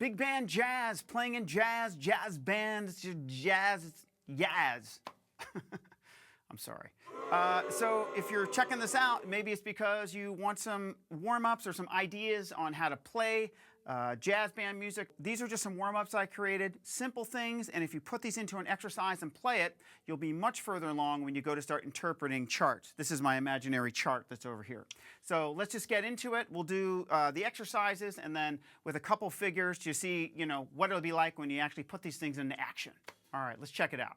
Big band jazz, playing in jazz band, it's just jazz, it's yaz. I'm sorry. So if you're checking this out, maybe it's because you want some warm-ups or some ideas on how to play jazz band music. These are just some warm-ups I created, simple things, and if you put these into an exercise and play it, you'll be much further along when you go to start interpreting charts. This is my imaginary chart that's over here. So let's just get into it. We'll do the exercises, and then with a couple figures to see, what it'll be like when you actually put these things into action. All right, let's check it out.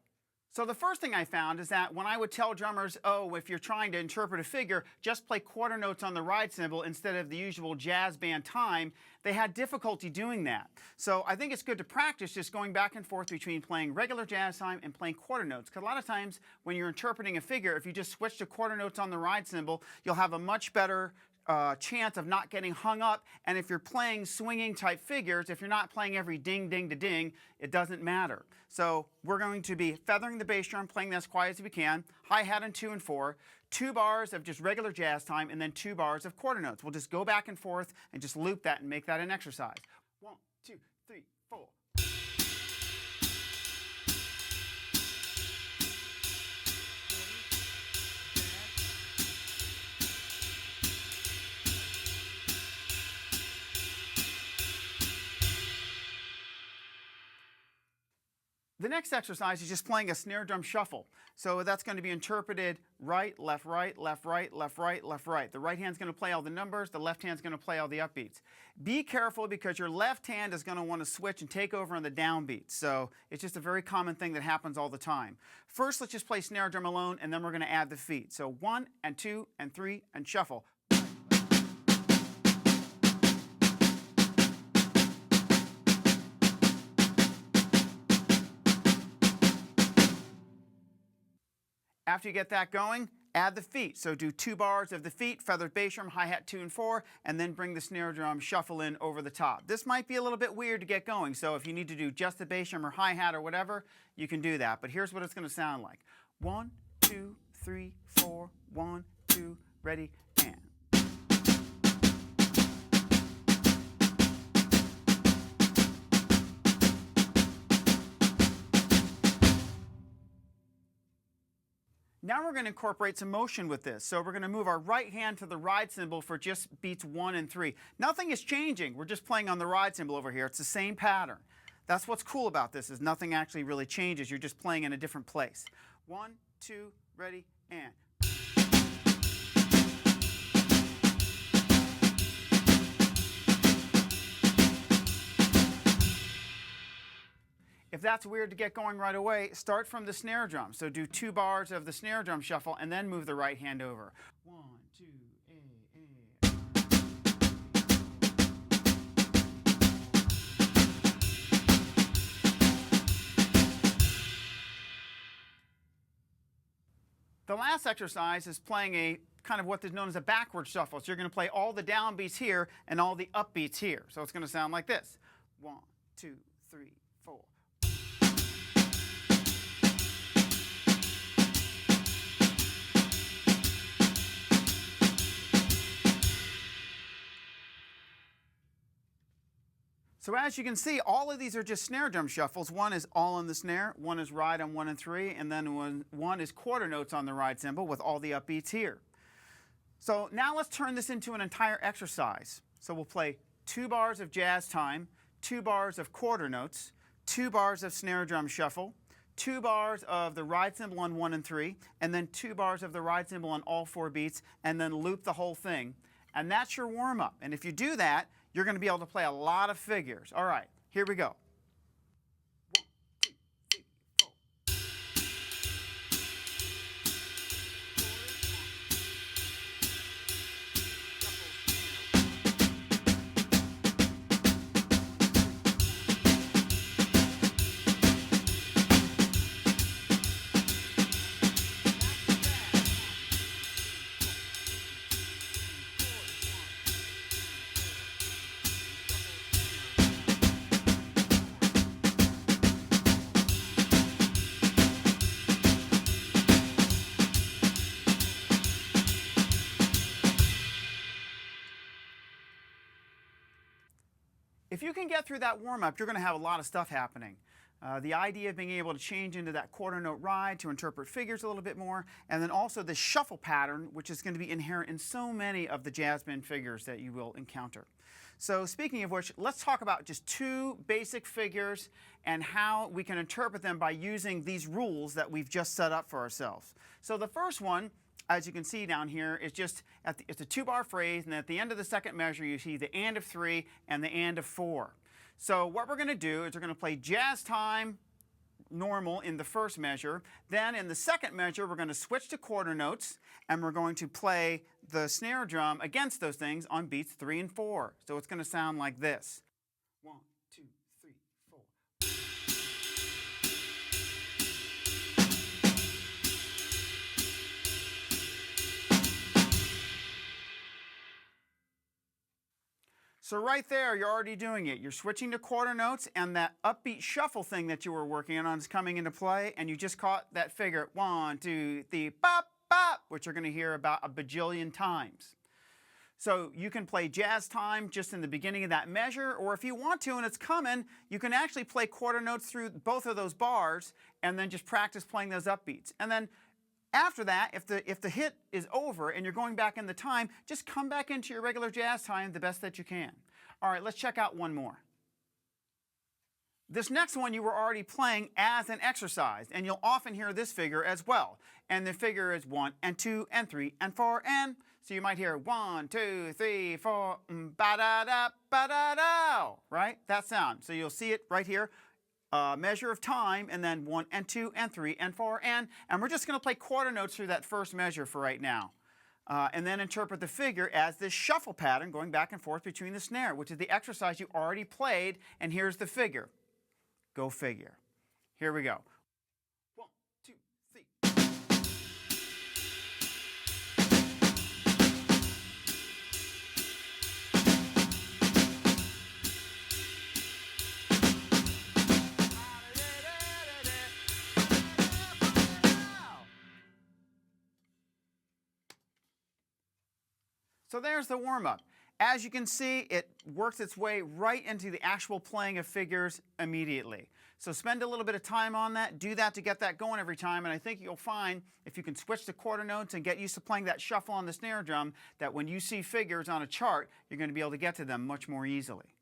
So the first thing I found is that when I would tell drummers, oh, if you're trying to interpret a figure, just play quarter notes on the ride cymbal instead of the usual jazz band time, they had difficulty doing that. So I think it's good to practice just going back and forth between playing regular jazz time and playing quarter notes. Because a lot of times when you're interpreting a figure, if you just switch to quarter notes on the ride cymbal, you'll have a much better chance of not getting hung up. And if you're playing swinging type figures, if you're not playing every ding, ding to ding, it doesn't matter. So we're going to be feathering the bass drum, playing that as quiet as we can, hi-hat on 2 and 4, 2 bars of just regular jazz time, and then 2 bars of quarter notes. We'll just go back and forth and just loop that and make that an exercise. 1, 2, 3, 4. The next exercise is just playing a snare drum shuffle. So that's going to be interpreted right, left, right, left, right, left, right, left, right. The right hand's going to play all the numbers. The left hand's going to play all the upbeats. Be careful because your left hand is going to want to switch and take over on the downbeats. So it's just a very common thing that happens all the time. First, let's just play snare drum alone, and then we're going to add the feet. So 1 and 2 and 3 and shuffle. After you get that going, add the feet. So do 2 bars of the feet, feathered bass drum, hi-hat 2 and 4, and then bring the snare drum shuffle in over the top. This might be a little bit weird to get going, so if you need to do just the bass drum or hi-hat or whatever, you can do that. But here's what it's going to sound like. 1, 2, 3, 4, 1, 2, ready, and. Now we're going to incorporate some motion with this. So we're going to move our right hand to the ride cymbal for just beats 1 and 3. Nothing is changing. We're just playing on the ride cymbal over here. It's the same pattern. That's what's cool about this, is nothing actually really changes. You're just playing in a different place. 1, 2, ready, and. If that's weird to get going right away, start from the snare drum. So do 2 bars of the snare drum shuffle and then move the right hand over. 1, 2, The last exercise is playing a kind of what is known as a backward shuffle. So you're going to play all the downbeats here and all the upbeats here. So it's going to sound like this. 1, 2, 3, 4. So as you can see, all of these are just snare drum shuffles. One is all on the snare, one is ride on 1 and 3, and then one is quarter notes on the ride cymbal with all the upbeats here. So now let's turn this into an entire exercise. So we'll play 2 bars of jazz time, 2 bars of quarter notes, 2 bars of snare drum shuffle, 2 bars of the ride cymbal on 1 and 3, and then 2 bars of the ride cymbal on all 4 beats, and then loop the whole thing. And that's your warm-up. And if you do that, you're going to be able to play a lot of figures. All right, here we go. if you can get through that warm-up, you're going to have a lot of stuff happening. The idea of being able to change into that quarter note ride to interpret figures a little bit more, and then also the shuffle pattern, which is going to be inherent in so many of the jazz band figures that you will encounter. So speaking of which, let's talk about just two basic figures and how we can interpret them by using these rules that we've just set up for ourselves. So the first one, as you can see down here, is just it's a 2-bar phrase, and at the end of the second measure you see the and of 3 and the and of 4. So what we're going to do is we're going to play jazz time normal in the first measure. Then in the second measure we're going to switch to quarter notes, and we're going to play the snare drum against those things on beats 3 and 4. So it's going to sound like this. 1, 2, 3, 4. So right there, you're already doing it. You're switching to quarter notes, and that upbeat shuffle thing that you were working on is coming into play, and you just caught that figure 1, 2, 3, bop, bop, which you're going to hear about a bajillion times. So you can play jazz time just in the beginning of that measure, or if you want to and it's coming, you can actually play quarter notes through both of those bars and then just practice playing those upbeats. And then after that, if the hit is over and you're going back in the time, just come back into your regular jazz time the best that you can. All right, let's check out one more. This next one you were already playing as an exercise, and you'll often hear this figure as well. And the figure is 1 and 2 and 3 and 4 and. So you might hear 1, 2, 3, 4, ba-da-da, ba-da-da, right? That sound. So you'll see it right here. Measure of time, and then 1 and 2 and 3 and 4 and we're just going to play quarter notes through that first measure for right now, and then interpret the figure as this shuffle pattern going back and forth between the snare, which is the exercise you already played, and here's the figure. Go figure. Here we go. 1, 2, 3. So there's the warm-up. As you can see, it works its way right into the actual playing of figures immediately. So spend a little bit of time on that. Do that to get that going every time, and I think you'll find if you can switch to quarter notes and get used to playing that shuffle on the snare drum, that when you see figures on a chart, you're going to be able to get to them much more easily.